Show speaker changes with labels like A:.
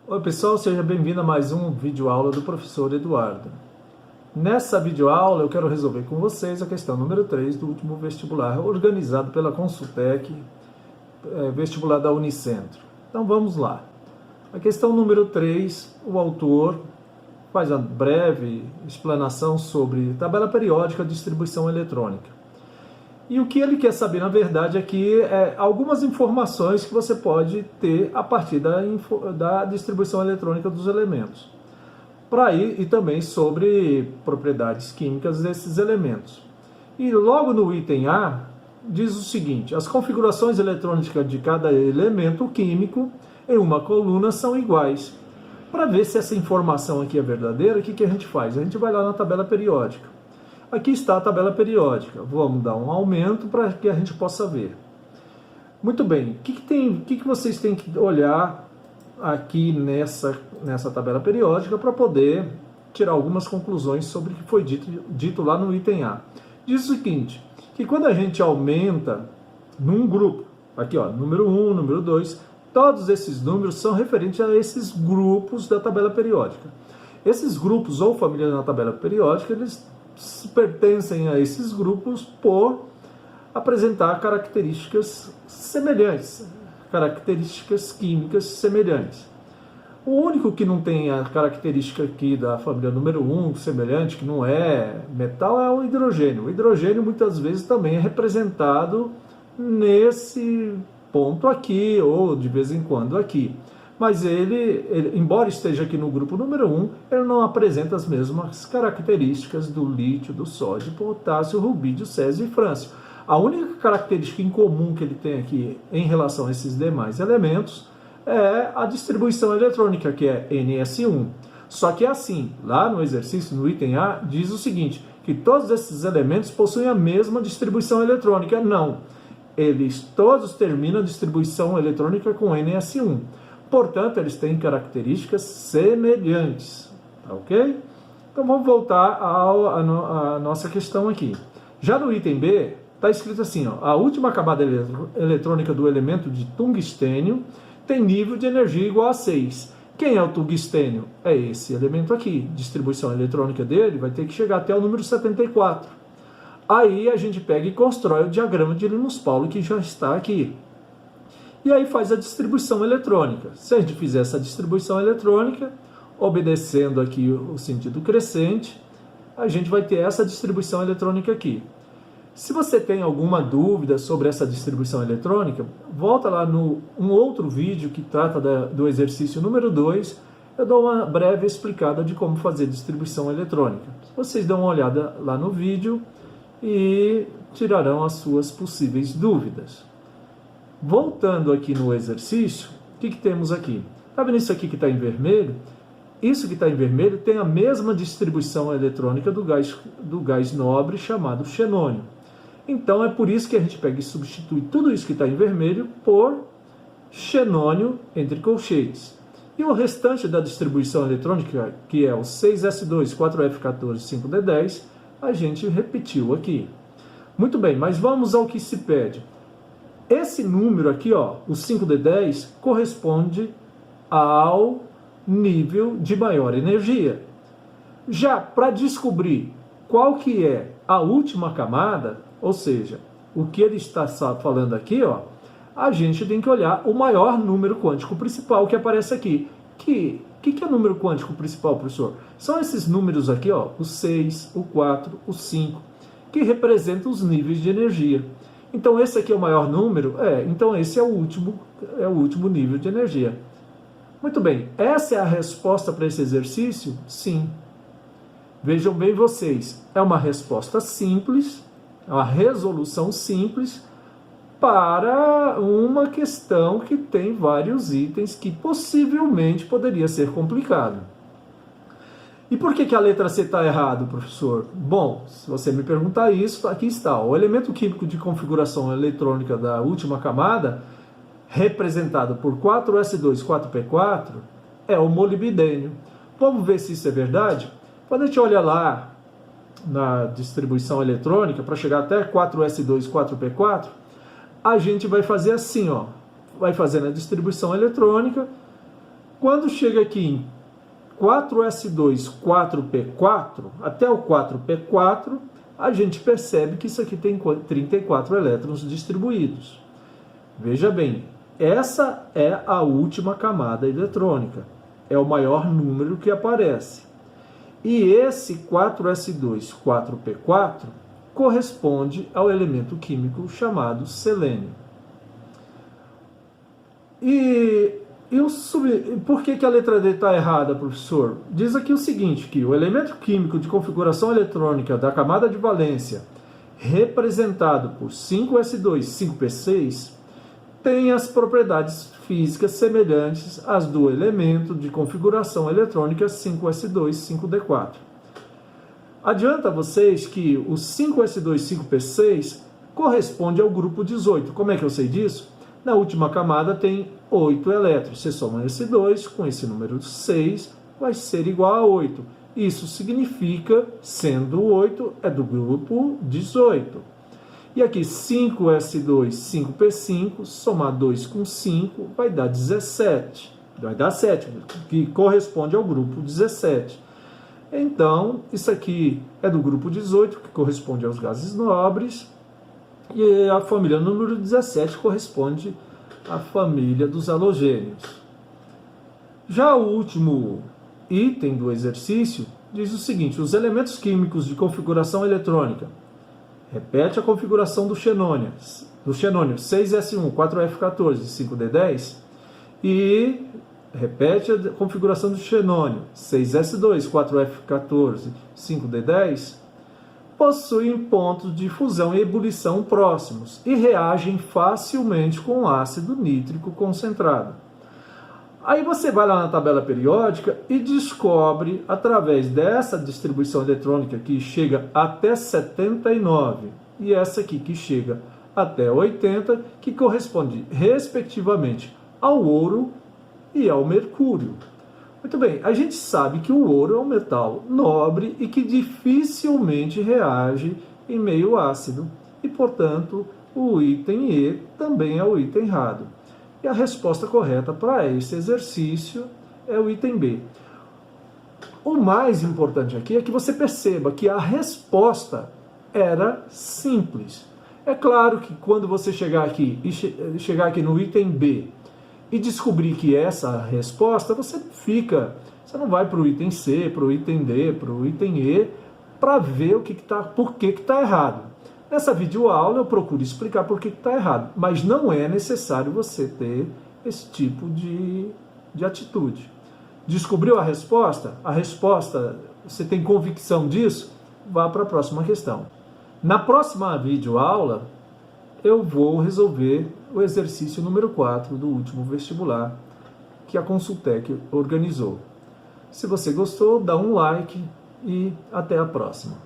A: Oi pessoal, seja bem-vindo a mais um videoaula do professor Eduardo. Nessa videoaula eu quero resolver com vocês a questão número 3 do último vestibular organizado pela Consultec, vestibular da Unicentro. Então vamos lá. A questão número 3, o autor faz uma breve explanação sobre tabela periódica de distribuição eletrônica. E o que ele quer saber, na verdade, aqui é algumas informações que você pode ter a partir da distribuição eletrônica dos elementos. E também sobre propriedades químicas desses elementos. E logo no item A, diz o seguinte: as configurações eletrônicas de cada elemento químico em uma coluna são iguais. Para ver se essa informação aqui é verdadeira, o que a gente faz? A gente vai lá na tabela periódica. Aqui está a tabela periódica. Vamos dar um aumento para que a gente possa ver. Muito bem. O que vocês têm que olhar aqui nessa tabela periódica para poder tirar algumas conclusões sobre o que foi dito lá no item A? Diz o seguinte, que quando a gente aumenta num grupo, aqui ó, número 1, número 2, todos esses números são referentes a esses grupos da tabela periódica. Esses grupos ou famílias na tabela periódica, eles pertencem a esses grupos por apresentar características semelhantes, características químicas semelhantes. O único que não tem a característica aqui da família número 1, semelhante, que não é metal, é o hidrogênio. O hidrogênio muitas vezes também é representado nesse ponto aqui, ou de vez em quando aqui. Mas ele, embora esteja aqui no grupo número 1, ele não apresenta as mesmas características do lítio, do sódio, potássio, rubídio, césio e frâncio. A única característica em comum que ele tem aqui em relação a esses demais elementos é a distribuição eletrônica, que é NS1. Só que é assim, lá no exercício, no item A, diz o seguinte, que todos esses elementos possuem a mesma distribuição eletrônica. Não, eles todos terminam a distribuição eletrônica com NS1. Portanto, eles têm características semelhantes, tá ok? Então vamos voltar à nossa questão aqui. Já no item B, está escrito assim, ó, a última camada eletrônica do elemento de tungstênio tem nível de energia igual a 6. Quem é o tungstênio? É esse elemento aqui. Distribuição eletrônica dele vai ter que chegar até o número 74. Aí a gente pega e constrói o diagrama de Linus Pauling, que já está aqui. E aí faz a distribuição eletrônica. Se a gente fizer essa distribuição eletrônica, obedecendo aqui o sentido crescente, a gente vai ter essa distribuição eletrônica aqui. Se você tem alguma dúvida sobre essa distribuição eletrônica, volta lá no outro vídeo que trata do exercício número 2, eu dou uma breve explicada de como fazer distribuição eletrônica. Vocês dão uma olhada lá no vídeo e tirarão as suas possíveis dúvidas. Voltando aqui no exercício, o que temos aqui? Está vendo isso aqui que está em vermelho? Isso que está em vermelho tem a mesma distribuição eletrônica do gás nobre chamado xenônio. Então é por isso que a gente pega e substitui tudo isso que está em vermelho por xenônio entre colchetes. E o restante da distribuição eletrônica, que é o 6s2, 4f14, 5d10, a gente repetiu aqui. Muito bem, mas vamos ao que se pede. Esse número aqui, ó, o 5d10, corresponde ao nível de maior energia. Já para descobrir qual que é a última camada, ou seja, o que ele está falando aqui, ó, a gente tem que olhar o maior número quântico principal que aparece aqui. Que é o número quântico principal, professor? São esses números aqui, ó, o 6, o 4, o 5, que representam os níveis de energia. Então esse aqui é o maior número? Então esse é o último nível de energia. Muito bem, essa é a resposta para esse exercício? Sim. Vejam bem vocês, é uma resposta simples, é uma resolução simples para uma questão que tem vários itens que possivelmente poderia ser complicado. E por que a letra C está errada, professor? Bom, se você me perguntar isso, aqui está. O elemento químico de configuração eletrônica da última camada, representado por 4s2, 4p4, é o molibdênio. Vamos ver se isso é verdade? Quando a gente olha lá na distribuição eletrônica, para chegar até 4s2, 4p4, a gente vai fazer assim, ó. Vai fazendo a distribuição eletrônica, Quando chega aqui em 4S2, 4P4, até o 4P4, a gente percebe que isso aqui tem 34 elétrons distribuídos. Veja bem, essa é a última camada eletrônica, é o maior número que aparece. E esse 4S2, 4P4 corresponde ao elemento químico chamado selênio. Por que a letra D está errada, professor? Diz aqui o seguinte, que o elemento químico de configuração eletrônica da camada de valência, representado por 5S2, 5P6, tem as propriedades físicas semelhantes às do elemento de configuração eletrônica 5S2, 5D4. Adianta a vocês que o 5S2, 5P6 corresponde ao grupo 18. Como é que eu sei disso? Na última camada tem 8 elétrons. Você soma esse 2 com esse número 6, vai ser igual a 8. Isso significa, sendo 8, é do grupo 18. E aqui 5S2, 5P5, somar 2 com 5, vai dar 17. Vai dar 7, que corresponde ao grupo 17. Então, isso aqui é do grupo 18, que corresponde aos gases nobres. E a família número 17 corresponde à família dos halogênios. Já o último item do exercício diz o seguinte: os elementos químicos de configuração eletrônica. Repete a configuração do xenônio 6S1, 4F14, 5D10. E repete a configuração do xenônio 6S2, 4F14, 5D10. Possuem pontos de fusão e ebulição próximos e reagem facilmente com ácido nítrico concentrado. Aí você vai lá na tabela periódica e descobre, através dessa distribuição eletrônica que chega até 79 e essa aqui que chega até 80, que corresponde respectivamente ao ouro e ao mercúrio. Muito bem, a gente sabe que o ouro é um metal nobre e que dificilmente reage em meio ácido. E, portanto, o item E também é o item errado. E a resposta correta para esse exercício é o item B. O mais importante aqui é que você perceba que a resposta era simples. É claro que quando você chegar aqui no item B e descobrir que essa é a resposta, você não vai para o item C, para o item D, para o item E, para ver por que está errado. Nessa videoaula eu procuro explicar por que está errado, mas não é necessário você ter esse tipo de atitude. Descobriu a resposta? Você tem convicção disso? Vá para a próxima questão. Na próxima videoaula, eu vou resolver o exercício número 4 do último vestibular que a Consultec organizou. Se você gostou, dá um like e até a próxima.